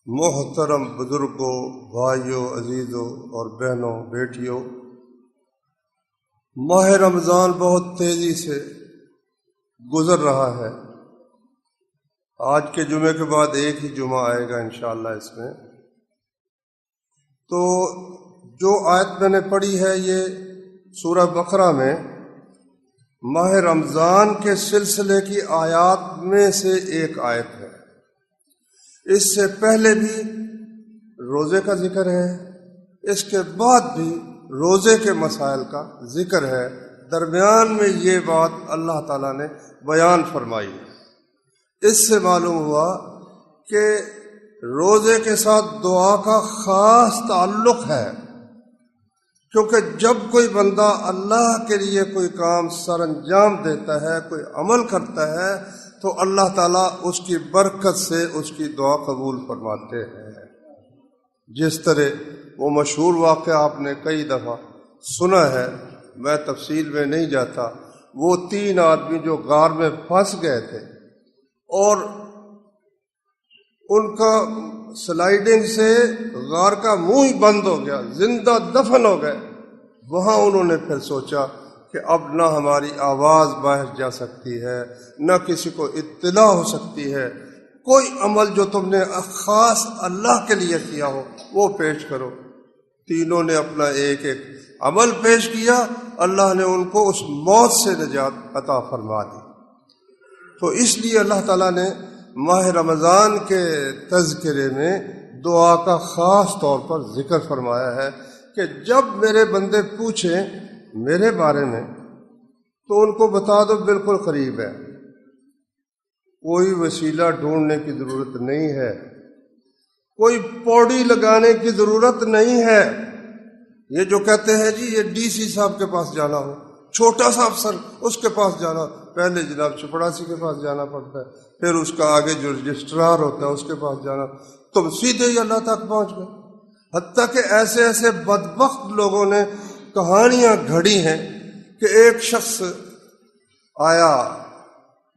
محترم بزرگوں، بھائیوں، عزیزوں اور بہنوں، بیٹیوں، ماہ رمضان بہت تیزی سے گزر رہا ہے۔ آج کے جمعے کے بعد ایک ہی جمعہ آئے گا انشاءاللہ اس میں۔ تو جو آیت میں نے پڑھی ہے یہ سورہ بقرہ میں ماہ رمضان کے سلسلے کی آیات میں سے ایک آیت ہے۔ اس سے پہلے بھی روزے کا ذکر ہے، اس کے بعد بھی روزے کے مسائل کا ذکر ہے، درمیان میں یہ بات اللہ تعالیٰ نے بیان فرمائی ہے۔ اس سے معلوم ہوا کہ روزے کے ساتھ دعا کا خاص تعلق ہے، کیونکہ جب کوئی بندہ اللہ کے لیے کوئی کام سر انجام دیتا ہے، کوئی عمل کرتا ہے، تو اللہ تعالیٰ اس کی برکت سے اس کی دعا قبول فرماتے ہیں۔ جس طرح وہ مشہور واقعہ آپ نے کئی دفعہ سنا ہے، میں تفصیل میں نہیں جاتا، وہ 3 آدمی جو غار میں پھنس گئے تھے اور ان کا سلائیڈنگ سے غار کا منہ ہی بند ہو گیا، زندہ دفن ہو گئے۔ وہاں انہوں نے پھر سوچا کہ اب نہ ہماری آواز باہر جا سکتی ہے، نہ کسی کو اطلاع ہو سکتی ہے، کوئی عمل جو تم نے خاص اللہ کے لیے کیا ہو وہ پیش کرو۔ تینوں نے اپنا ایک ایک عمل پیش کیا، اللہ نے ان کو اس موت سے نجات عطا فرما دی۔ تو اس لیے اللہ تعالیٰ نے ماہ رمضان کے تذکرے میں دعا کا خاص طور پر ذکر فرمایا ہے کہ جب میرے بندے پوچھیں میرے بارے میں تو ان کو بتا دو بالکل قریب ہے، کوئی وسیلہ ڈھونڈنے کی ضرورت نہیں ہے، کوئی پوڑی لگانے کی ضرورت نہیں ہے۔ یہ جو کہتے ہیں جی یہ ڈی سی صاحب کے پاس جانا ہو، چھوٹا سا افسر اس کے پاس جانا، پہلے جناب چپڑاسی کے پاس جانا پڑتا ہے، پھر اس کا آگے جو رجسٹرار ہوتا ہے اس کے پاس جانا، تم سیدھے ہی اللہ تک پہنچ گئے۔ حتیٰ کہ ایسے ایسے بدبخت لوگوں نے کہانیاں گھڑی ہیں کہ ایک شخص آیا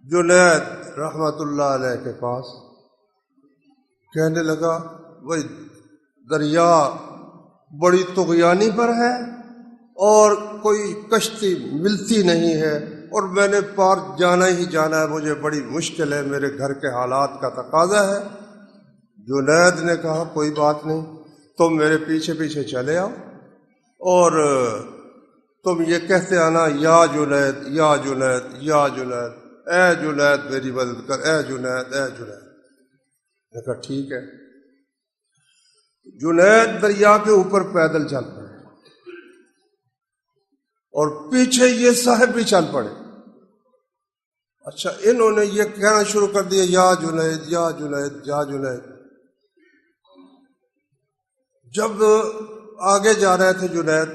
جنید رحمت اللہ علیہ کے پاس، کہنے لگا بھائی دریا بڑی طغیانی پر ہے اور کوئی کشتی ملتی نہیں ہے اور میں نے پار جانا ہی جانا ہے، مجھے بڑی مشکل ہے، میرے گھر کے حالات کا تقاضا ہے۔ جنید نے کہا کوئی بات نہیں، تم میرے پیچھے پیچھے چلے آؤ اور تم یہ کہتے آنا یا جنید یا جنید یا جنید، اے جنید میری مدد کر، اے جنید اے جنید۔ میں کہا ٹھیک ہے۔ جنید دریا کے اوپر پیدل چل پڑے اور پیچھے یہ صاحب بھی چل پڑے۔ اچھا انہوں نے یہ کہنا شروع کر دیا یا جنید یا جنید یا جنید۔ جب آگے جا رہے تھے جنید،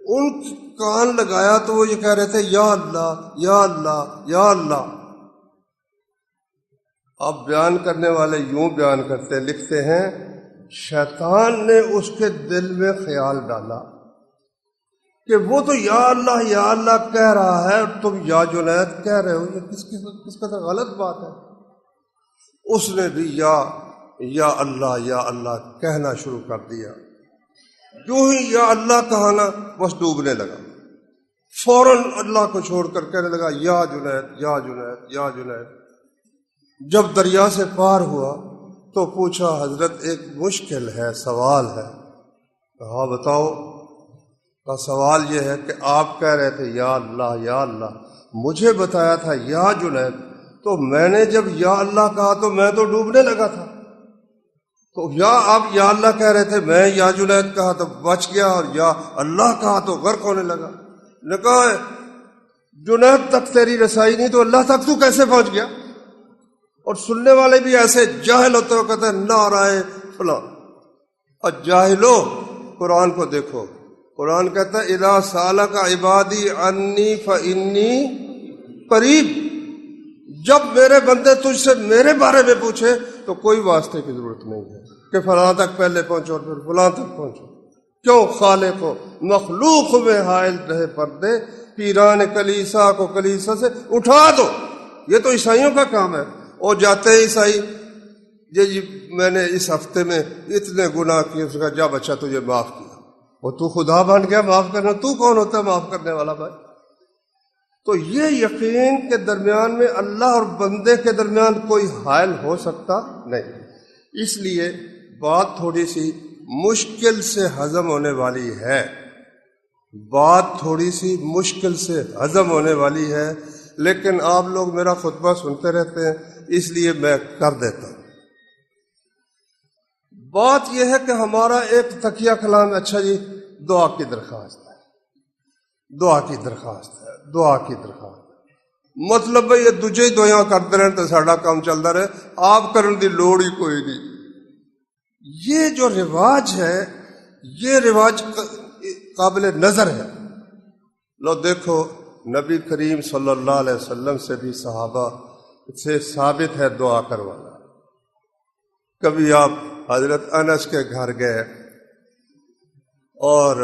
ان کان لگایا تو وہ یہ کہہ رہے تھے یا اللہ یا اللہ یا اللہ۔ اب بیان کرنے والے یوں بیان کرتے لکھتے ہیں، شیطان نے اس کے دل میں خیال ڈالا کہ وہ تو یا اللہ کہہ رہا ہے اور تم یا جنید کہہ رہے ہو، یہ کس کا غلط بات ہے۔ اس نے بھی یا اللہ کہنا شروع کر دیا۔ جو ہی یا اللہ کہا نا بس ڈوبنے لگا، فوراً اللہ کو چھوڑ کر کہنے لگا یا جنید یا جنید یا جنید۔ جب دریا سے پار ہوا تو پوچھا حضرت ایک مشکل ہے، سوال ہے۔ کہا بتاؤ۔ کا سوال یہ ہے کہ آپ کہہ رہے تھے یا اللہ، مجھے بتایا تھا یا جنید، تو میں نے جب یا اللہ کہا تو میں تو ڈوبنے لگا تھا، تو آپ یا اللہ کہہ رہے تھے، میں یا جنید کہا تو بچ گیا اور یا اللہ کہا تو غرق ہونے لگا۔ نے کہا جنید تک تیری رسائی نہیں تو اللہ تک تو کیسے پہنچ گیا؟ اور سننے والے بھی ایسے جاہل ہوتے ہو، کہتے ہیں نعرہ فلاں۔ اور جاہلو قرآن کو دیکھو، قرآن کہتا ہے اذا سالک عبادی عنی فانی قریب۔ جب میرے بندے تجھ سے میرے بارے میں پوچھے تو کوئی واسطے کی ضرورت نہیں ہے کہ فلاں تک پہلے پہنچو اور پھر فلاں تک پہنچو۔ کیوں خالق و مخلوق میں حائل رہے پردے، پیران کلیسا کو کلیسا سے اٹھا دو۔ یہ تو عیسائیوں کا کام ہے، اور جاتے ہیں عیسائی جی میں نے اس ہفتے میں اتنے گناہ کیے، اس کا جا بچہ تجھے معاف کیا، وہ تو خدا بن گیا معاف کرنا، تو کون ہوتا ہے معاف کرنے والا بھائی؟ تو یہ یقین کے درمیان میں اللہ اور بندے کے درمیان کوئی حائل ہو سکتا نہیں، اس لیے بات تھوڑی سی مشکل سے ہضم ہونے والی ہے، بات تھوڑی سی مشکل سے ہضم ہونے والی ہے، لیکن آپ لوگ میرا خطبہ سنتے رہتے ہیں اس لیے میں کر دیتا ہوں۔ بات یہ ہے کہ ہمارا ایک تکیہ کلام، اچھا جی دعا کی درخواست ہے، دعا کی درخواست ہے، دعا کی درخواست ہے، مطلب بھئی یہ دجے ہی دعائیں کرتے رہے تو ساڈا کام چلتا رہے، آپ کرن دی لوڑ ہی کوئی نہیں۔ یہ جو رواج ہے یہ رواج قابل نظر ہے۔ لو دیکھو نبی کریم صلی اللہ علیہ وسلم سے بھی صحابہ سے ثابت ہے دعا کروانا۔ کبھی آپ حضرت انس کے گھر گئے اور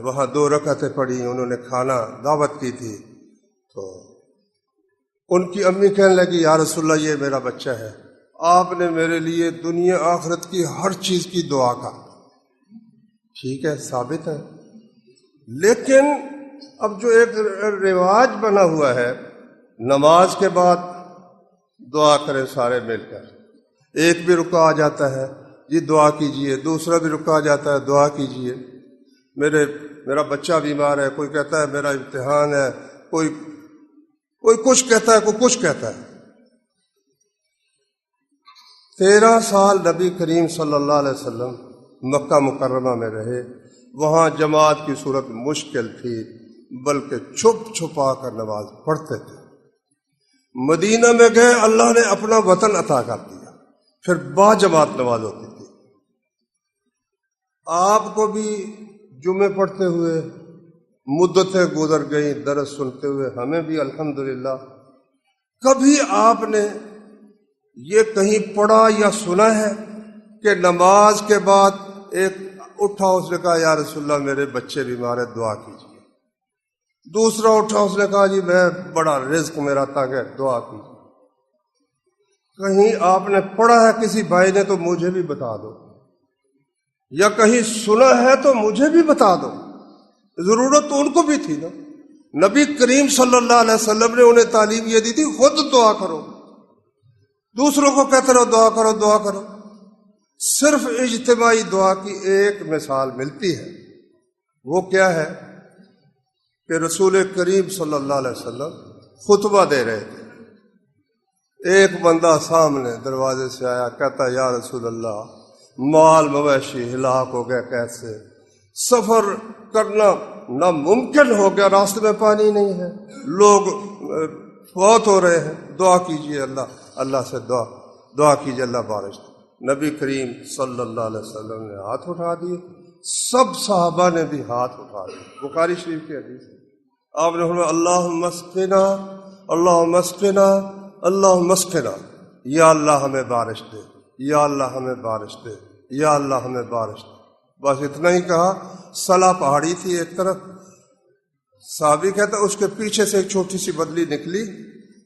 وہاں 2 رکعتیں پڑھی، انہوں نے کھانا دعوت کی تھی، تو ان کی امی کہنے لگی یا رسول اللہ یہ میرا بچہ ہے، آپ نے میرے لیے دنیا آخرت کی ہر چیز کی دعا کا۔ ٹھیک ہے، ثابت ہے، لیکن اب جو ایک رواج بنا ہوا ہے نماز کے بعد دعا کریں سارے مل کر، ایک بھی رکا آ جاتا ہے جی دعا کیجئے، دوسرا بھی رکا آ جاتا ہے دعا کیجئے، میرا بچہ بیمار ہے، کوئی کہتا ہے میرا امتحان ہے، کوئی کچھ کہتا ہے، کوئی کچھ کہتا ہے۔ 13 سال نبی کریم صلی اللہ علیہ وسلم مکہ مکرمہ میں رہے، وہاں جماعت کی صورت مشکل تھی، بلکہ چھپ چھپا کر نماز پڑھتے تھے۔ مدینہ میں گئے، اللہ نے اپنا وطن عطا کر دیا، پھر با جماعت نماز ہوتی تھی۔ آپ کو بھی جمعے پڑھتے ہوئے مدتیں گزر گئیں، درس سنتے ہوئے ہمیں بھی الحمدللہ۔ کبھی آپ نے یہ کہیں پڑھا یا سنا ہے کہ نماز کے بعد ایک اٹھا، اس نے کہا یا رسول اللہ میرے بچے بیمار ہے دعا کیجیے، دوسرا اٹھا اس نے کہا جی میں بڑا رزق میرا تنگ ہے دعا کیجیے؟ کہیں آپ نے پڑھا ہے کسی بھائی نے تو مجھے بھی بتا دو، یا کہیں سنا ہے تو مجھے بھی بتا دو۔ ضرورت تو ان کو بھی تھی نا، نبی کریم صلی اللہ علیہ وسلم نے انہیں تعلیم یہ دی تھی خود دعا کرو، دوسروں کو کہتے رہو دعا کرو دعا کرو۔ صرف اجتماعی دعا کی ایک مثال ملتی ہے، وہ کیا ہے کہ رسول کریم صلی اللہ علیہ وسلم خطبہ دے رہے تھے، ایک بندہ سامنے دروازے سے آیا، کہتا یا رسول اللہ مال مویشی ہلاک ہو گیا، کیسے سفر کرنا ناممکن ہو گیا، راستے میں پانی نہیں ہے، لوگ فوت ہو رہے ہیں، دعا کیجئے اللہ سے دعا کیجئے اللہ بارش۔ نبی کریم صلی اللہ علیہ وسلم نے ہاتھ اٹھا دیے، سب صحابہ نے بھی ہاتھ اٹھا دیے، بخاری شریف کی حدیث ہے۔ آپ نے فرمایا اللہم اسقنا اللہم اسقنا اللہم اسقنا، یا اللہ ہمیں بارش دے، یا اللہ ہمیں بارش دے، یا اللہ ہمیں بارش دے۔ بس اتنا ہی کہا، سلا پہاڑی تھی ایک طرف، صحابی کہتا اس کے پیچھے سے ایک چھوٹی سی بدلی نکلی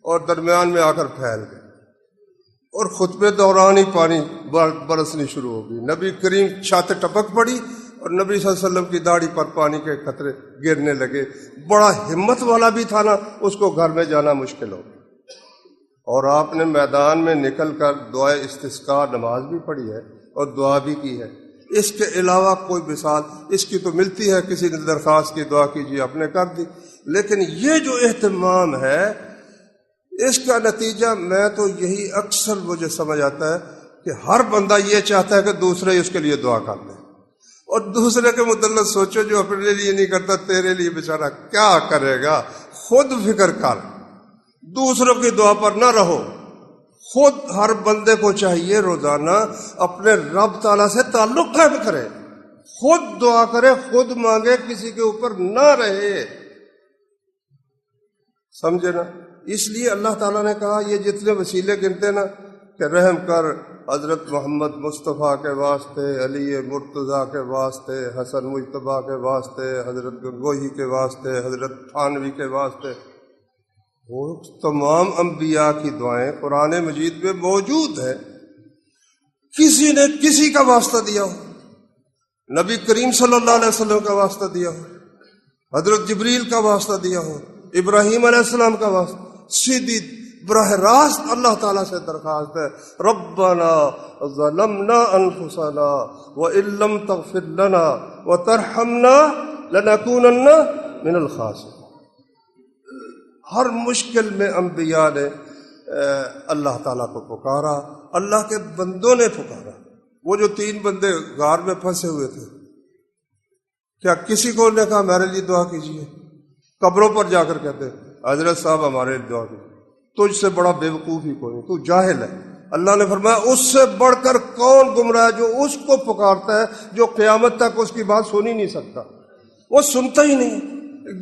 اور درمیان میں آ کر پھیل گئی، اور خطبے دوران ہی پانی برسنی شروع ہو گئی۔ نبی کریم چھت ٹپک پڑی اور نبی صلی اللہ علیہ وسلم کی داڑھی پر پانی کے قطرے گرنے لگے۔ بڑا ہمت والا بھی تھا نا، اس کو گھر میں جانا مشکل ہو گیا۔ اور آپ نے میدان میں نکل کر دعائے استسقاء نماز بھی پڑھی ہے اور دعا بھی کی ہے۔ اس کے علاوہ کوئی مثال اس کی تو ملتی ہے، کسی نے درخواست کی دعا کیجیے، آپ نے کر دی، لیکن یہ جو اہتمام ہے اس کا نتیجہ میں تو یہی اکثر مجھے سمجھ آتا ہے کہ ہر بندہ یہ چاہتا ہے کہ دوسرے اس کے لیے دعا کر دیں، اور دوسرے کے متعلق سوچو جو اپنے لیے نہیں کرتا تیرے لیے بیچارہ کیا کرے گا۔ خود فکر کر، دوسروں کی دعا پر نہ رہو۔ خود ہر بندے کو چاہیے روزانہ اپنے رب تعالیٰ سے تعلق قائم کرے، خود دعا کرے، خود مانگے، کسی کے اوپر نہ رہے، سمجھے نا؟ اس لیے اللہ تعالیٰ نے کہا یہ جتنے وسیلے گنتے نا کہ رحم کر حضرت محمد مصطفیٰ کے واسطے، علی مرتضیٰ کے واسطے، حسن مجتبیٰ کے واسطے، حضرت گنگوہی کے واسطے، حضرت تھانوی کے واسطے، وہ تمام انبیاء کی دعائیں قرآن مجید میں موجود ہیں۔ کسی نے کسی کا واسطہ دیا ہو، نبی کریم صلی اللہ علیہ وسلم کا واسطہ دیا ہو، حضرت جبریل کا واسطہ دیا ہو، ابراہیم علیہ السلام کا واسطہ، سیدھی براہ راست اللہ تعالیٰ سے درخواست ہے، ربنا ظلمنا انفسنا وان لم تغفر لنا وترحمنا لنکونن من الخاسرین۔ ہر مشکل میں انبیاء نے اللہ تعالیٰ کو پکارا، اللہ کے بندوں نے پکارا۔ وہ جو 3 بندے غار میں پھنسے ہوئے تھے، کیا کسی کو نے کہا میرے لیے دعا کیجیے؟ قبروں پر جا کر کہتے حضرت صاحب ہمارے لیے دعا کیجیے۔ تجھ سے بڑا بے وقوف ہی کوئی نہیں، تو جاہل ہے۔ اللہ نے فرمایا اس سے بڑھ کر کون گمراہ ہے جو اس کو پکارتا ہے جو قیامت تک اس کی بات سن ہی نہیں سکتا، وہ سنتا ہی نہیں،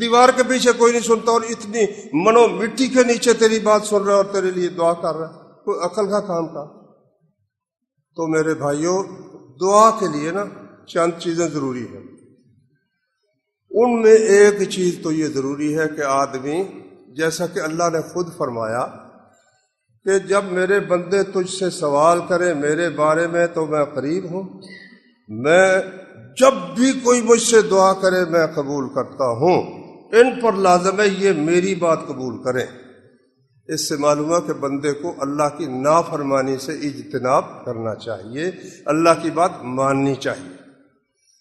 دیوار کے پیچھے کوئی نہیں سنتا، اور اتنی منو مٹی کے نیچے تیری بات سن رہا ہے اور تیرے لیے دعا کر رہا ہے، کوئی عقل کا کام کا۔ تو میرے بھائیوں، دعا کے لیے نا چند چیزیں ضروری ہیں، ان میں ایک چیز تو یہ ضروری ہے کہ آدمی، جیسا کہ اللہ نے خود فرمایا کہ جب میرے بندے تجھ سے سوال کریں میرے بارے میں تو میں قریب ہوں، میں جب بھی کوئی مجھ سے دعا کرے میں قبول کرتا ہوں، ان پر لازم ہے یہ میری بات قبول کریں۔ اس سے معلوم ہے کہ بندے کو اللہ کی نافرمانی سے اجتناب کرنا چاہیے، اللہ کی بات ماننی چاہیے۔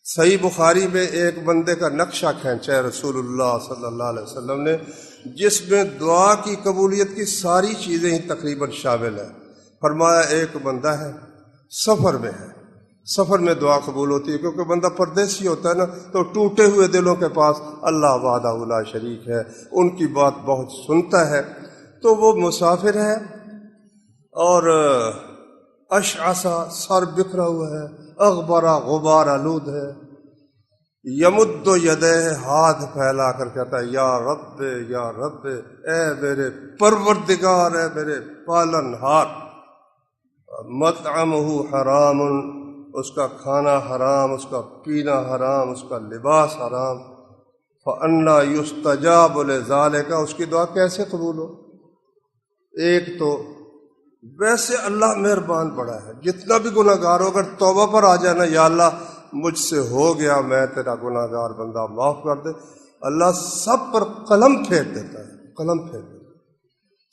صحیح بخاری میں ایک بندے کا نقشہ کھینچا ہے رسول اللہ صلی اللہ علیہ وسلم نے، جس میں دعا کی قبولیت کی ساری چیزیں ہی تقریباً شامل ہیں۔ فرمایا ایک بندہ ہے، سفر میں ہے، سفر میں دعا قبول ہوتی ہے، کیونکہ بندہ پردیسی ہوتا ہے نا، تو ٹوٹے ہوئے دلوں کے پاس اللہ وحدہ لا شریک ہے، ان کی بات بہت سنتا ہے۔ تو وہ مسافر ہے اور اشعثا، سر بکھرا ہوا ہے، اغبرا غبار آلود ہے، یمد یدہ، ہاتھ پھیلا کر کہتا ہے یا رب یا رب، اے میرے پروردگار، اے میرے پالن ہار، مطعمہ حرام، اس کا کھانا حرام، اس کا پینا حرام، اس کا لباس حرام، فأنا یستجاب لذالک، اس کی دعا کیسے قبول ہو؟ ایک تو ویسے اللہ مہربان بڑا ہے، جتنا بھی گناہ گار ہو اگر توبہ پر آ جائے نا، یا اللہ مجھ سے ہو گیا، میں تیرا گناہ گار بندہ، معاف کر دے، اللہ سب پر قلم پھیر دیتا ہے، قلم پھیر دیتا ہے۔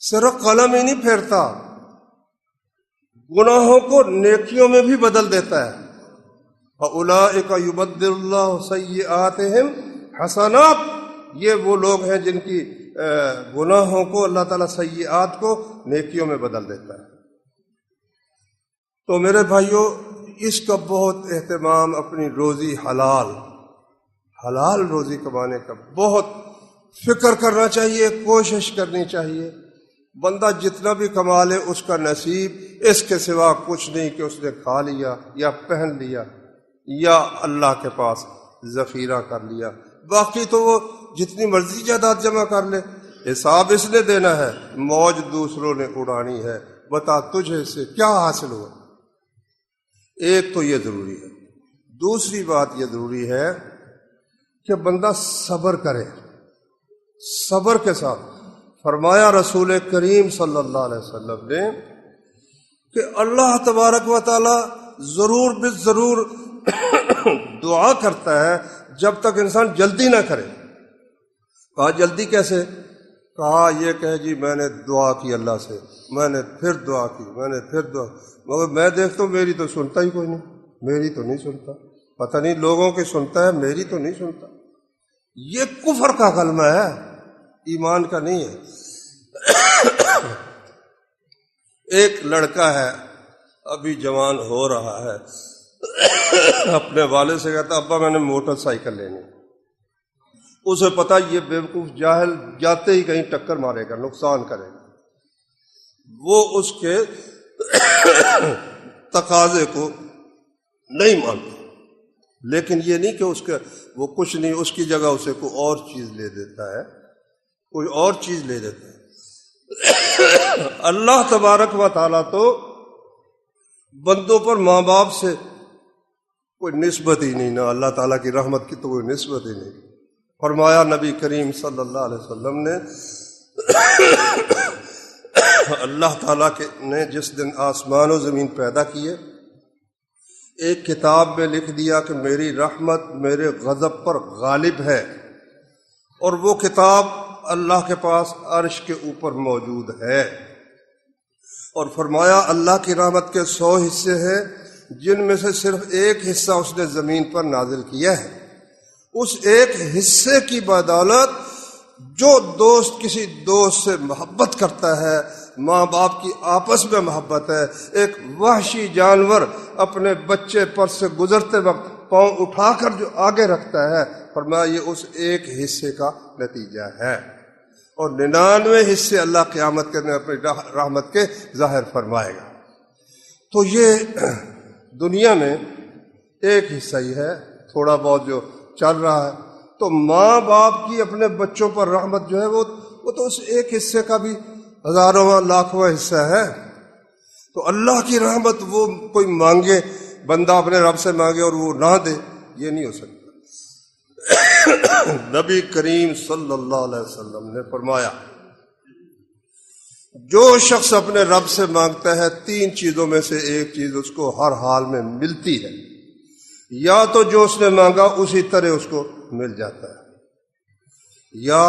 صرف قلم ہی نہیں پھیرتا، گناہوں کو نیکیوں میں بھی بدل دیتا ہے۔ فَأُولَٰئِكَ يُبَدِّلُ اللَّهُ سَيِّئَاتِهِمْ حَسَنَاتٍ، یہ وہ لوگ ہیں جن کی گناہوں کو اللہ تعالیٰ سیئات کو نیکیوں میں بدل دیتا ہے۔ تو میرے بھائیوں، اس کا بہت اہتمام، اپنی روزی حلال روزی کمانے کا بہت فکر کرنا چاہیے، کوشش کرنی چاہیے۔ بندہ جتنا بھی کما لے اس کا نصیب اس کے سوا کچھ نہیں کہ اس نے کھا لیا یا پہن لیا یا اللہ کے پاس ذخیرہ کر لیا، باقی تو وہ جتنی مرضی جائیداد جمع کر لے، حساب اس نے دینا ہے، موج دوسروں نے اڑانی ہے، بتا تجھے سے کیا حاصل ہوا۔ ایک تو یہ ضروری ہے۔ دوسری بات یہ ضروری ہے کہ بندہ صبر کرے، صبر کے ساتھ۔ فرمایا رسول کریم صلی اللہ علیہ وسلم نے کہ اللہ تبارک و تعالی ضرور بالضرور دعا کرتا ہے جب تک انسان جلدی نہ کرے۔ کہا جلدی کیسے؟ کہا یہ کہ جی میں نے دعا کی اللہ سے، میں نے پھر دعا کی، میں نے پھر دعا، مگر میں دیکھتا ہوں میری تو سنتا ہی کوئی نہیں، میری تو نہیں سنتا، پتہ نہیں لوگوں کی سنتا ہے، میری تو نہیں سنتا۔ یہ کفر کا کلمہ ہے، ایمان کا نہیں ہے۔ ایک لڑکا ہے ابھی جوان ہو رہا ہے، اپنے والد سے کہتا ابا میں نے موٹر سائیکل لینی، اسے پتہ یہ بیوقوف جاہل جاتے ہی کہیں ٹکر مارے گا، نقصان کرے گا، وہ اس کے تقاضے کو نہیں مانتا، لیکن یہ نہیں کہ اس کے وہ کچھ نہیں، اس کی جگہ اسے کوئی اور چیز لے دیتا ہے، کوئی اور چیز لے دیتا ہے۔ اللہ تبارک و تعالیٰ تو بندوں پر ماں باپ سے کوئی نسبت ہی نہیں، نہ اللہ تعالیٰ کی رحمت کی تو کوئی نسبت ہی نہیں۔ فرمایا نبی کریم صلی اللہ علیہ وسلم نے اللہ تعالیٰ نے جس دن آسمان و زمین پیدا کیے ایک کتاب میں لکھ دیا کہ میری رحمت میرے غضب پر غالب ہے، اور وہ کتاب اللہ کے پاس عرش کے اوپر موجود ہے، اور فرمایا اللہ کی رحمت کے 100 حصے ہیں جن میں سے صرف ایک حصہ اس نے زمین پر نازل کیا ہے۔ اس ایک حصے کی بدولت جو دوست کسی دوست سے محبت کرتا ہے، ماں باپ کی آپس میں محبت ہے، ایک وحشی جانور اپنے بچے پر سے گزرتے وقت پاؤں اٹھا کر جو آگے رکھتا ہے، فرمایا یہ اس ایک حصے کا نتیجہ ہے، اور 99 حصے اللہ قیامت کے دن اپنی رحمت کے ظاہر فرمائے گا۔ تو یہ دنیا میں ایک حصہ ہی ہے، تھوڑا بہت جو چل رہا ہے، تو ماں باپ کی اپنے بچوں پر رحمت جو ہے وہ تو اس ایک حصے کا بھی ہزارواں لاکھواں حصہ ہے۔ تو اللہ کی رحمت وہ کوئی مانگے، بندہ اپنے رب سے مانگے اور وہ نہ دے، یہ نہیں ہو سکتا۔ نبی کریم صلی اللہ علیہ وسلم نے فرمایا جو شخص اپنے رب سے مانگتا ہے 3 چیزوں میں سے ایک چیز اس کو ہر حال میں ملتی ہے، یا تو جو اس نے مانگا اسی طرح اس کو مل جاتا ہے، یا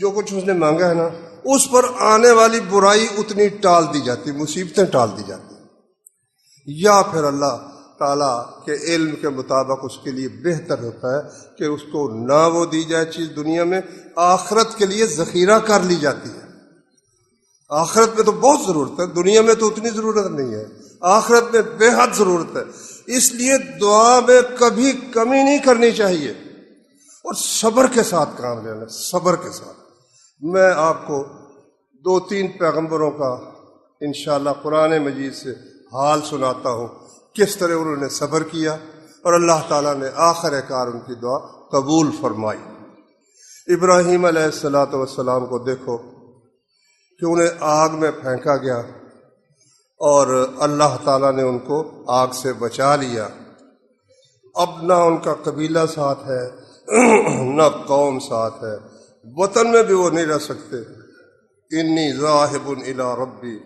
جو کچھ اس نے مانگا ہے نا اس پر آنے والی برائی اتنی ٹال دی جاتی، مصیبتیں ٹال دی جاتی، یا پھر اللہ تعالیٰ کے علم کے مطابق اس کے لیے بہتر ہوتا ہے کہ اس کو نہ وہ دی جائے چیز دنیا میں، آخرت کے لیے ذخیرہ کر لی جاتی ہے۔ آخرت میں تو بہت ضرورت ہے، دنیا میں تو اتنی ضرورت نہیں ہے، آخرت میں بے حد ضرورت ہے، اس لیے دعا میں کبھی کمی نہیں کرنی چاہیے، اور صبر کے ساتھ کام لینا، صبر کے ساتھ۔ میں آپ کو 2-3 پیغمبروں کا انشاءاللہ قرآن مجید سے حال سناتا ہوں، کس طرح انہوں نے صبر کیا اور اللہ تعالیٰ نے آخر کار ان کی دعا قبول فرمائی۔ ابراہیم علیہ السلام کو دیکھو کہ انہیں آگ میں پھینکا گیا اور اللہ تعالیٰ نے ان کو آگ سے بچا لیا۔ اب نہ ان کا قبیلہ ساتھ ہے نہ قوم ساتھ ہے، وطن میں بھی وہ نہیں رہ سکتے۔ انی ذاہب الی ربی،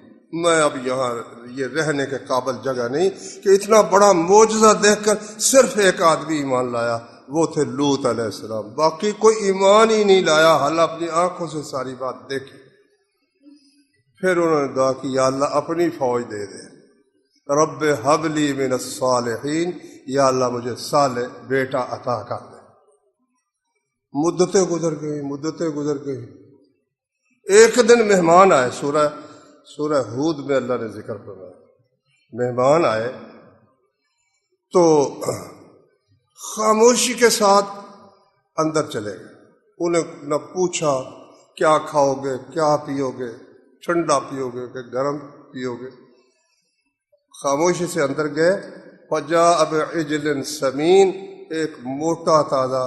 میں اب یہاں یہ رہنے کے قابل جگہ نہیں کہ اتنا بڑا معجزہ دیکھ کر صرف ایک آدمی ایمان لایا، وہ تھے لوط علیہ السلام، باقی کوئی ایمان ہی نہیں لایا، حال اپنی آنکھوں سے ساری بات دیکھی۔ پھر انہوں نے دعا کی یا اللہ اپنی فوج دے دے، رب ہب لی من الصالحین، یا اللہ مجھے صالح بیٹا عطا کر دے۔ مدتیں گزر گئی۔ ایک دن مہمان آئے، سورہ ہود میں اللہ نے ذکر فرمایا، مہمان آئے تو خاموشی کے ساتھ اندر چلے گئے، انہیں نہ پوچھا کیا کھاؤ گے، کیا پیو گے، ٹھنڈا پیو گے کہ گرم پیو گے، خاموشی سے اندر گئے۔ فجاء بعجل سمین، ایک موٹا تازہ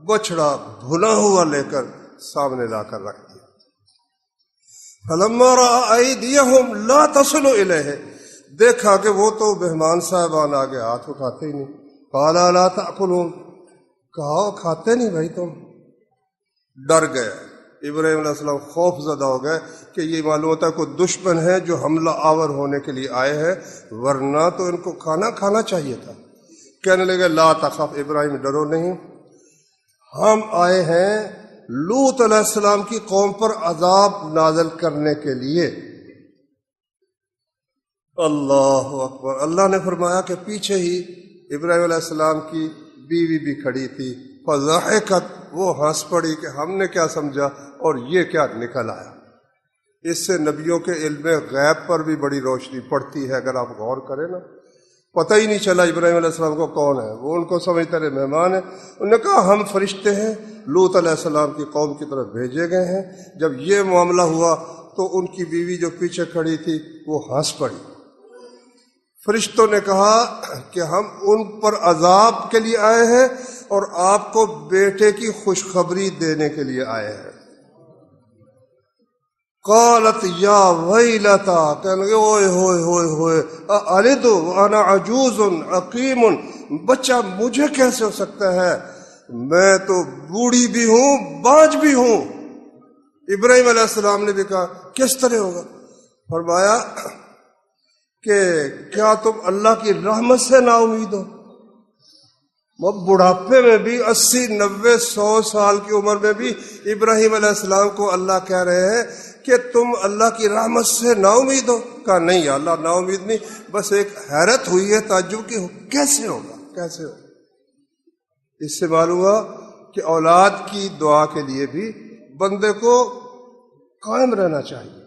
بچڑا بھنا ہوا لے کر سامنے لا کر رکھ دیا۔ فلما رأى أيديهم لا تصل إليه، دیکھا کہ وہ تو مہمان صاحبان آگے ہاتھ اٹھاتے ہی نہیں۔ قال لا تأكلون، کہا کھاتے نہیں بھائی تم۔ ڈر گئے ابراہیم علیہ السلام، خوف زدہ ہو گئے کہ یہ معلوم ہوتا ہے کوئی دشمن ہے جو حملہ آور ہونے کے لیے آئے ہیں، ورنہ تو ان کو کھانا چاہیے تھا۔ کہنے لگے لا تخف، ابراہیم ڈرو نہیں، ہم آئے ہیں لوط علیہ السلام کی قوم پر عذاب نازل کرنے کے لیے۔ اللہ اکبر۔ اللہ نے فرمایا کہ پیچھے ہی ابراہیم علیہ السلام کی بیوی بھی کھڑی تھی، فضحکت، وہ ہنس پڑی کہ ہم نے کیا سمجھا اور یہ کیا نکل آیا۔ اس سے نبیوں کے علم غیب پر بھی بڑی روشنی پڑتی ہے، اگر آپ غور کریں نا۔ پتہ ہی نہیں چلا ابراہیم علیہ السلام کو کون ہے، وہ ان کو سمجھتے رہے مہمان ہیں۔ انہوں نے کہا ہم فرشتے ہیں، لوط علیہ السلام کی قوم کی طرف بھیجے گئے ہیں۔ جب یہ معاملہ ہوا تو ان کی بیوی جو پیچھے کھڑی تھی وہ ہنس پڑی۔ فرشتوں نے کہا کہ ہم ان پر عذاب کے لیے آئے ہیں اور آپ کو بیٹے کی خوشخبری دینے کے لیے آئے ہیں۔ قالت یا ویلتا، کہنے لگے اوئے ہوئے ہوئے ہوئے، الد وانا عجوز عقیم، بچہ مجھے کیسے ہو سکتا ہے، میں تو بوڑھی بھی ہوں بانج بھی ہوں۔ ابراہیم علیہ السلام نے بھی کہا کس طرح ہوگا؟ فرمایا کہ کیا تم اللہ کی رحمت سے نا امید ہو؟ وہ بڑھاپے میں بھی 80 90 100 سال کی عمر میں بھی ابراہیم علیہ السلام کو اللہ کہہ رہے ہیں کہ تم اللہ کی رحمت سے نا امید ہو؟ کہا نہیں یا اللہ، نا امید نہیں، بس ایک حیرت ہوئی ہے تعجب کی کیسے ہوگا، کیسے ہوگا۔ اس سے معلوم ہوا کہ اولاد کی دعا کے لیے بھی بندے کو قائم رہنا چاہیے،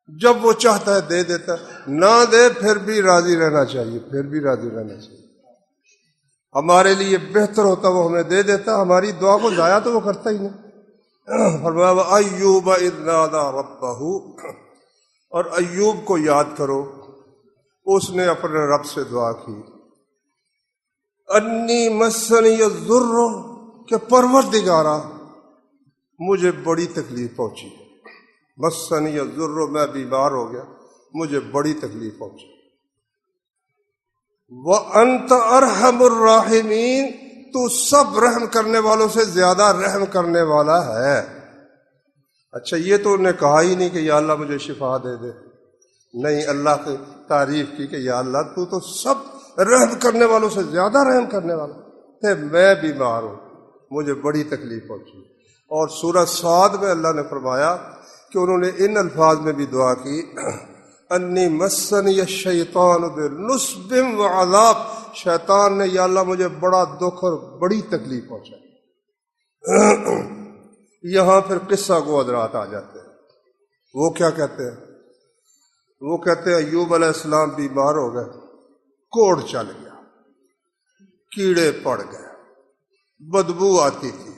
جب وہ چاہتا ہے دے دیتا ہے، نہ دے پھر بھی راضی رہنا چاہیے، پھر بھی راضی رہنا چاہیے۔ ہمارے لیے بہتر ہوتا وہ ہمیں دے دیتا، ہماری دعا کو ضائع تو وہ کرتا ہی نہیں۔ فرمایا ایوب اذ نادى ربہ، اور ایوب کو یاد کرو، اس نے اپنے رب سے دعا کی، انی مسنی الضر، کہ پروردگارا مجھے بڑی تکلیف پہنچی، مسنی الضر، میں بیمار ہو گیا، مجھے بڑی تکلیف پہنچی، وانت ارحم الراحمین، تو سب رحم کرنے والوں سے زیادہ رحم کرنے والا ہے۔ اچھا یہ تو انہیں کہا ہی نہیں کہ یا اللہ مجھے شفا دے دے، نہیں، اللہ کی تعریف کی کہ یا اللہ تو سب رحم کرنے والوں سے زیادہ رحم کرنے والا ہے، میں بیمار ہوں، مجھے بڑی تکلیف پہنچی۔ اور سورہ صاد میں اللہ نے فرمایا کہ انہوں نے ان الفاظ میں بھی دعا کی، انی مسنی الشیطان بنصب وعذاب، شیطان نے یا اللہ مجھے بڑا دکھ اور بڑی تکلیف پہنچائی۔ یہاں پھر قصہ گو حضرات آ جاتے ہیں، وہ کیا کہتے ہیں؟ وہ کہتے ہیں ایوب علیہ السلام بیمار ہو گئے، کوڑ چل گیا، کیڑے پڑ گئے، بدبو آتی تھی،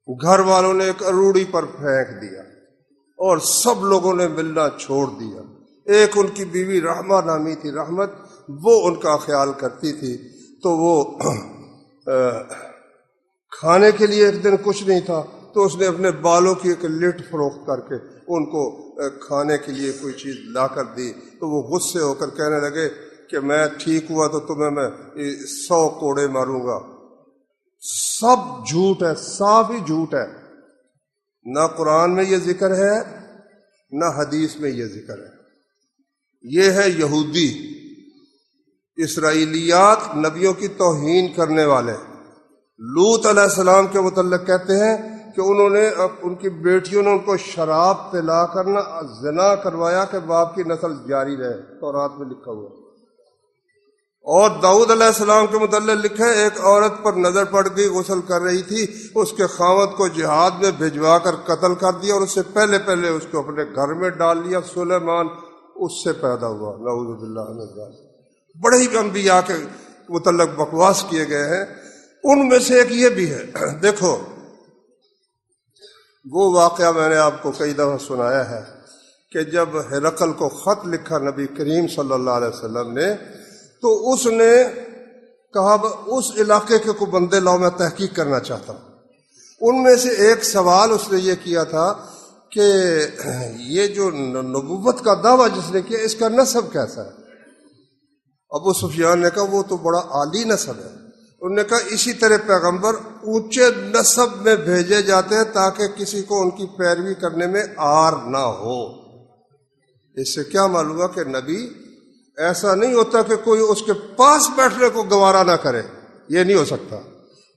گھر والوں نے ایک اروڑی پر پھینک دیا اور سب لوگوں نے ملنا چھوڑ دیا۔ ایک ان کی بیوی رحمہ نامی تھی، رحمت، وہ ان کا خیال کرتی تھی، تو وہ کھانے کے لیے ایک دن کچھ نہیں تھا تو اس نے اپنے بالوں کی ایک لٹ فروخت کر کے ان کو کھانے کے لیے کوئی چیز لا کر دی، تو وہ غصے ہو کر کہنے لگے کہ میں ٹھیک ہوا تو تمہیں میں 100 کوڑے ماروں گا۔ سب جھوٹ ہے، صاف ہی جھوٹ ہے، نہ قرآن میں یہ ذکر ہے نہ حدیث میں یہ ذکر ہے۔ یہ ہے یہودی، اسرائیلیات، نبیوں کی توہین کرنے والے۔ لوط علیہ السلام کے متعلق کہتے ہیں کہ انہوں نے ان کی بیٹیوں نے ان کو شراب پلا کرنا زنا کروایا کہ باپ کی نسل جاری رہے، تورات میں لکھا ہوا۔ اور داؤد علیہ السلام کے متعلق لکھا ہے، ایک عورت پر نظر پڑ گئی، غسل کر رہی تھی، اس کے خاوند کو جہاد میں بھجوا کر قتل کر دیا اور اس سے پہلے اس کو اپنے گھر میں ڈال لیا۔ سلیمان اس سے پیدا ہوا، نعوذ باللہ من ذلک۔ بڑے ہی انبیاء کے متعلق بکواس کیے گئے ہیں، ان میں سے ایک یہ بھی ہے۔ دیکھو وہ واقعہ میں نے آپ کو کئی دفعہ سنایا ہے کہ جب ہرقل کو خط لکھا نبی کریم صلی اللہ علیہ وسلم نے، تو اس نے کہا اس علاقے کے کوئی بندے لاؤ، میں تحقیق کرنا چاہتا ہوں۔ ان میں سے ایک سوال اس نے یہ کیا تھا کہ یہ جو نبوت کا دعویٰ جس نے کیا، اس کا نسب کیسا ہے؟ ابو سفیان نے کہا وہ تو بڑا عالی نسب ہے۔ انہوں نے کہا اسی طرح پیغمبر اونچے نسب میں بھیجے جاتے ہیں تاکہ کسی کو ان کی پیروی کرنے میں آر نہ ہو۔ اس سے کیا معلوم ہوا کہ نبی ایسا نہیں ہوتا کہ کوئی اس کے پاس بیٹھنے کو گوارا نہ کرے، یہ نہیں ہو سکتا،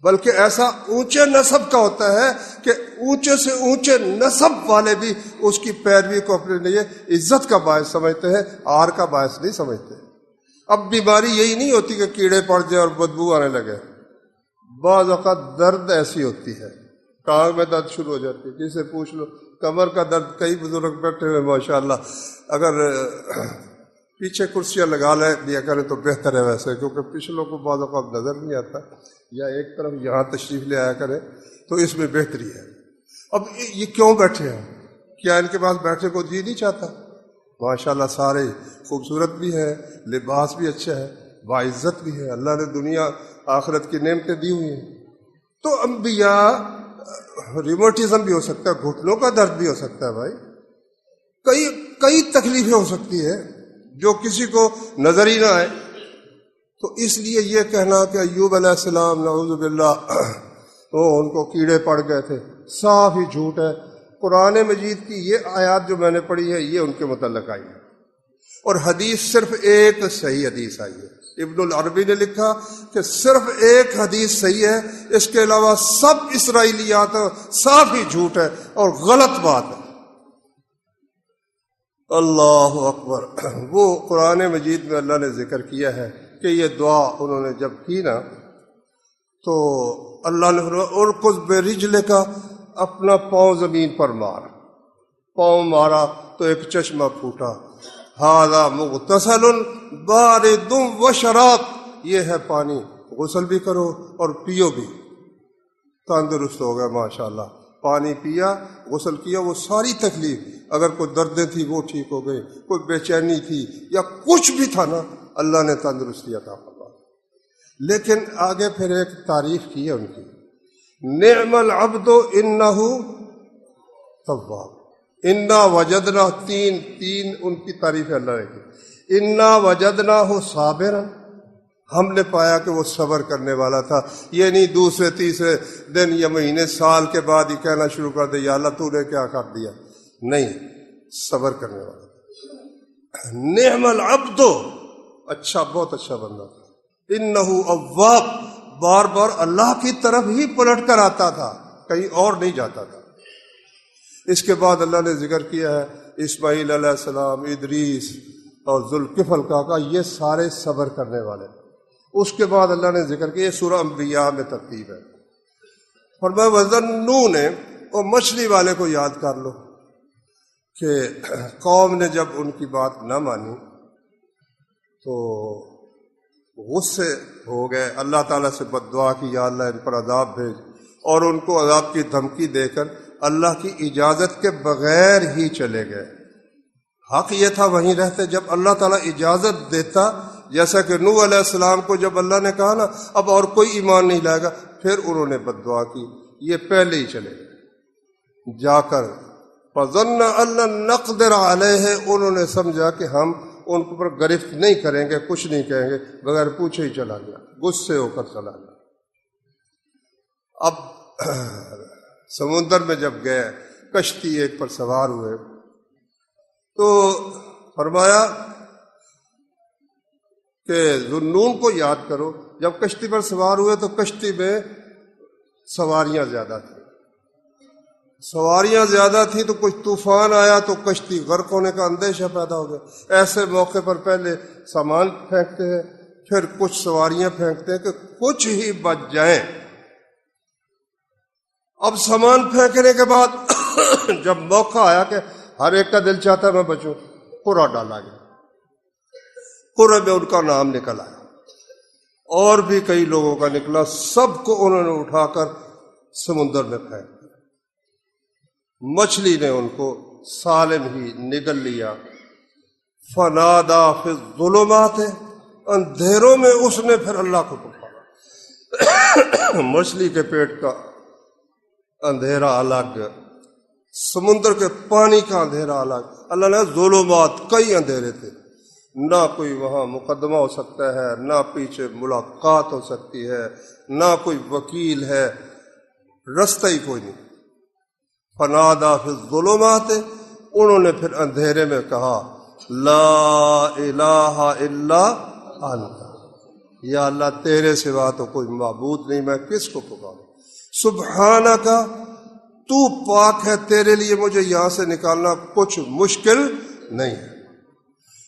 بلکہ ایسا اونچے نسب کا ہوتا ہے کہ اونچے سے اونچے نسب والے بھی اس کی پیروی کو اپنے لیے عزت کا باعث سمجھتے ہیں، آر کا باعث نہیں سمجھتے۔ اب بیماری یہی نہیں ہوتی کہ کیڑے پڑ جائیں اور بدبو آنے لگے، بعض اوقات درد ایسی ہوتی ہے، ٹانگ میں درد شروع ہو جاتی ہے، کسی سے پوچھ لو، کمر کا درد، کئی بزرگ بیٹھے ہوئے ماشاءاللہ، اگر پیچھے کرسیاں لگا لیا کریں تو بہتر ہے ویسے، کیونکہ پچھلوں کو بعض اوقات نظر نہیں آتا، یا ایک طرف یہاں تشریف لے آیا کریں تو اس میں بہتری ہے۔ اب یہ کیوں بیٹھے ہیں؟ کیا ان کے پاس بیٹھنے کو جی نہیں چاہتا؟ ماشاءاللہ سارے خوبصورت بھی ہے، لباس بھی اچھا ہے، باعزت بھی ہے، اللہ نے دنیا آخرت کی نعمتیں دی ہوئی ہیں۔ تو انبیاء ریموٹزم بھی ہو سکتا ہے، گھٹنوں کا درد بھی ہو سکتا ہے بھائی، کئی تکلیفیں ہو سکتی ہے جو کسی کو نظر ہی نہ آئے۔ تو اس لیے یہ کہنا کہ ایوب علیہ السلام نعوذ باللہ ان کو کیڑے پڑ گئے تھے، صاف ہی جھوٹ ہے۔ قرآن مجید کی یہ آیات جو میں نے پڑھی ہے یہ ان کے متعلق آئی ہے۔ اور حدیث صرف ایک صحیح حدیث آئی ہے۔ ابن العربی نے لکھا کہ صرف ایک حدیث صحیح ہے، اس کے علاوہ سب اسرائیلیات صاف ہی جھوٹ ہے اور غلط بات ہے۔ اللہ اکبر۔ وہ قرآن مجید میں اللہ نے ذکر کیا ہے کہ یہ دعا انہوں نے جب کی نا تو اللہ نے فرمایا ارکض برجلک کا، اپنا پاؤں زمین پر مار، پاؤں مارا تو ایک چشمہ پھوٹا، ھذا مغتسل بارد وشراب، یہ ہے پانی، غسل بھی کرو اور پیو بھی۔ تندرست ہو گیا ماشاءاللہ، پانی پیا، غسل کیا، وہ ساری تکلیف، اگر کوئی دردیں تھی وہ ٹھیک ہو گئی، کوئی بے چینی تھی یا کچھ بھی تھا نا، اللہ نے تندرستی عطا فرمائی۔ لیکن آگے پھر ایک تعریف کی ہے ان کی، نعم العبد انہ تواب، انا وجدنا، تین ان کی تعریف اللہ نے کی، انا وجدناہ صابرا، ہم نے پایا کہ وہ صبر کرنے والا تھا۔ یہ نہیں دوسرے تیسرے دن یا مہینے سال کے بعد ہی کہنا شروع کر دے یا اللہ تو نے کیا کر دیا، نہیں، صبر کرنے والا تھا۔ نعم العبد، اچھا، بہت اچھا بندہ تھا، انہ اواب، بار بار اللہ کی طرف ہی پلٹ کر آتا تھا، کہیں اور نہیں جاتا تھا۔ اس کے بعد اللہ نے ذکر کیا ہے اسماعیل علیہ السلام، ادریس اور ذوالکفل کا یہ سارے صبر کرنے والے۔ اس کے بعد اللہ نے ذکر کیا، یہ سورہ انبیاء میں ترتیب ہے، فرمایا وَذَنُّونَ، اور مچھلی والے کو یاد کر لو کہ قوم نے جب ان کی بات نہ مانی تو غصے ہو گئے، اللہ تعالیٰ سے بد دعا کی یا اللہ ان پر عذاب بھیج، اور ان کو عذاب کی دھمکی دے کر اللہ کی اجازت کے بغیر ہی چلے گئے۔ حق یہ تھا وہیں رہتے، جب اللہ تعالیٰ اجازت دیتا، جیسا کہ نوح علیہ السلام کو جب اللہ نے کہا نا اب اور کوئی ایمان نہیں لائے گا، پھر انہوں نے بد دعا کی، یہ پہلے ہی چلے گئے جا کر فَظَنَّ أَن لَّن نَّقْدِرَ عَلَيْهِ، انہوں نے سمجھا کہ ہم ان پر گرفت نہیں کریں گے، کچھ نہیں کہیں گے، بغیر پوچھے ہی چلا گیا، غصے ہو کر چلا گیا۔ اب سمندر میں جب گئے، کشتی ایک پر سوار ہوئے تو فرمایا کہ ذُنُّون کو یاد کرو، جب کشتی پر سوار ہوئے تو کشتی میں سواریاں زیادہ تھیں، سواریاں زیادہ تھیں تو کچھ طوفان آیا تو کشتی غرق ہونے کا اندیشہ پیدا ہو گیا۔ ایسے موقع پر پہلے سامان پھینکتے ہیں، پھر کچھ سواریاں پھینکتے ہیں کہ کچھ ہی بچ جائیں۔ اب سامان پھینکنے کے بعد جب موقع آیا کہ ہر ایک کا دل چاہتا ہے میں بچوں، قرعہ ڈالا گیا، قرعے میں ان کا نام نکل آیا، اور بھی کئی لوگوں کا نکلا، سب کو انہوں نے اٹھا کر سمندر میں پھینک دیا۔ مچھلی نے ان کو سالم ہی نگل لیا۔ فنادا فی الظلمات، اندھیروں میں اس نے پھر اللہ کو پکارا۔ مچھلی کے پیٹ کا اندھیرا الگ، سمندر کے پانی کا اندھیرا الگ۔ اللہ نے ظلمات، کئی اندھیرے تھے، نہ کوئی وہاں مقدمہ ہو سکتا ہے، نہ پیچھے ملاقات ہو سکتی ہے، نہ کوئی وکیل ہے، رستہ ہی کوئی نہیں۔ فنادا فی الظلمات، انہوں نے پھر اندھیرے میں کہا لا الہ الا انت، یا اللہ تیرے سوا تو کوئی معبود نہیں، میں کس کو پکاروں؟ سبحانک، تو پاک ہے، تیرے لیے مجھے یہاں سے نکالنا کچھ مشکل نہیں ہے۔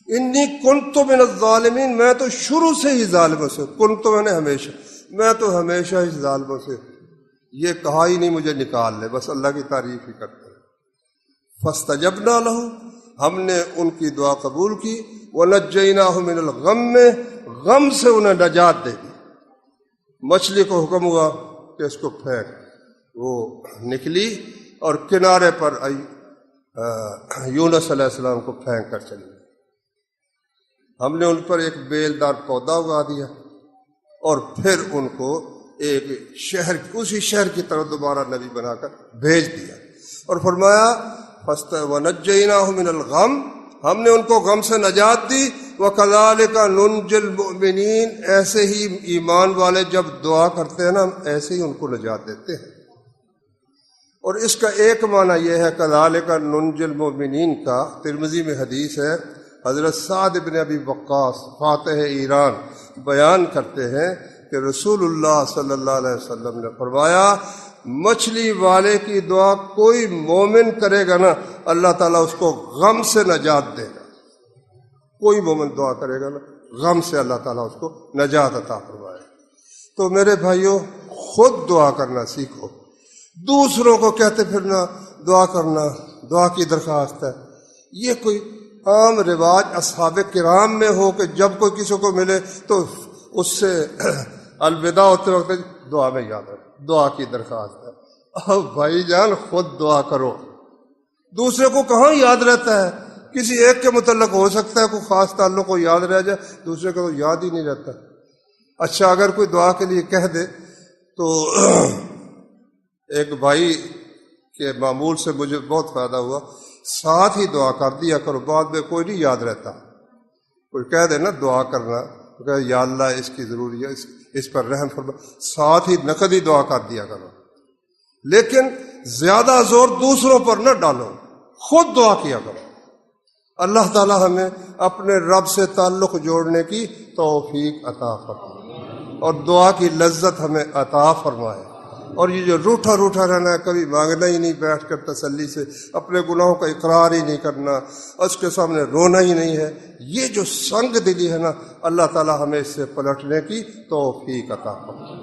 انی کنت من الظالمین، میں تو شروع سے ہی ظالموں سے، کنت میں نے ہمیشہ، میں تو ہمیشہ ہی ظالموں سے، یہ کہا ہی نہیں مجھے نکال لے، بس اللہ کی تعریف ہی کرتے ہیں۔ فاستجبنا لہ، ہم نے ان کی دعا قبول کی، ونجیناہ من الغم، غم سے انہیں نجات دے دی۔ مچھلی کو حکم ہوا کہ اس کو پھینک، وہ نکلی اور کنارے پر آئی، یونس علیہ السلام کو پھینک کر چلی۔ ہم نے ان پر ایک بیلدار پودا اگا دیا اور پھر ان کو ایک شہر، اسی شہر کی طرف دوبارہ نبی بنا کر بھیج دیا، اور فرمایا وَنَجَّيْنَاهُ مِنَ الْغَمِّ، ہم نے ان کو غم سے نجات دی۔ وَكَذَلِكَ نُنْجِي الْمُؤْمِنِينَ، ایسے ہی ایمان والے جب دعا کرتے ہیں نا، ہم ایسے ہی ان کو نجات دیتے ہیں۔ اور اس کا ایک معنی یہ ہے، كَذَلِكَ نُنْجِي الْمُؤْمِنِينَ کا ترمذی میں حدیث ہے، حضرت سعد بن ابی وقاص فاتح ایران بیان کرتے ہیں کہ رسول اللہ صلی اللہ علیہ وسلم نے فرمایا مچھلی والے کی دعا کوئی مومن کرے گا نا اللہ تعالیٰ اس کو غم سے نجات دے گا. کوئی مومن دعا کرے گا نا غم سے اللہ تعالیٰ اس کو نجات عطا فرمائے. تو میرے بھائیوں خود دعا کرنا سیکھو. دوسروں کو کہتے پھرنا دعا کرنا دعا کی درخواست ہے، یہ کوئی عام رواج اصحاب کرام میں ہو کہ جب کوئی کسی کو ملے تو اس سے الوداع ہوتے وقت دعا میں یاد رکھو دعا کی درخواست ہے. اب بھائی جان خود دعا کرو. دوسرے کو کہاں یاد رہتا ہے؟ کسی ایک کے متعلق ہو سکتا ہے کوئی خاص تعلق کو یاد رہ جائے، دوسرے کو تو یاد ہی نہیں رہتا. اچھا اگر کوئی دعا کے لیے کہہ دے تو ایک بھائی کے معمول سے مجھے بہت فائدہ ہوا، ساتھ ہی دعا کر دیا کرو، بعد میں کوئی نہیں یاد رہتا. کوئی کہہ دے نا دعا کرنا، کہ یا اللہ اس کی ضروری ہے، اس پر رحم فرما، ساتھ ہی نقدی دعا کر دیا کرو. لیکن زیادہ زور دوسروں پر نہ ڈالو، خود دعا کیا کرو. اللہ تعالی ہمیں اپنے رب سے تعلق جوڑنے کی توفیق عطا فرمائے اور دعا کی لذت ہمیں عطا فرمائے. اور یہ جو روٹھا روٹھا رہنا ہے، کبھی مانگنا ہی نہیں بیٹھ کر تسلی سے، اپنے گناہوں کا اقرار ہی نہیں کرنا، اس کے سامنے رونا ہی نہیں ہے، یہ جو سنگ دلی ہے نا، اللہ تعالی ہمیں اس سے پلٹنے کی توفیق عطا فرمائے.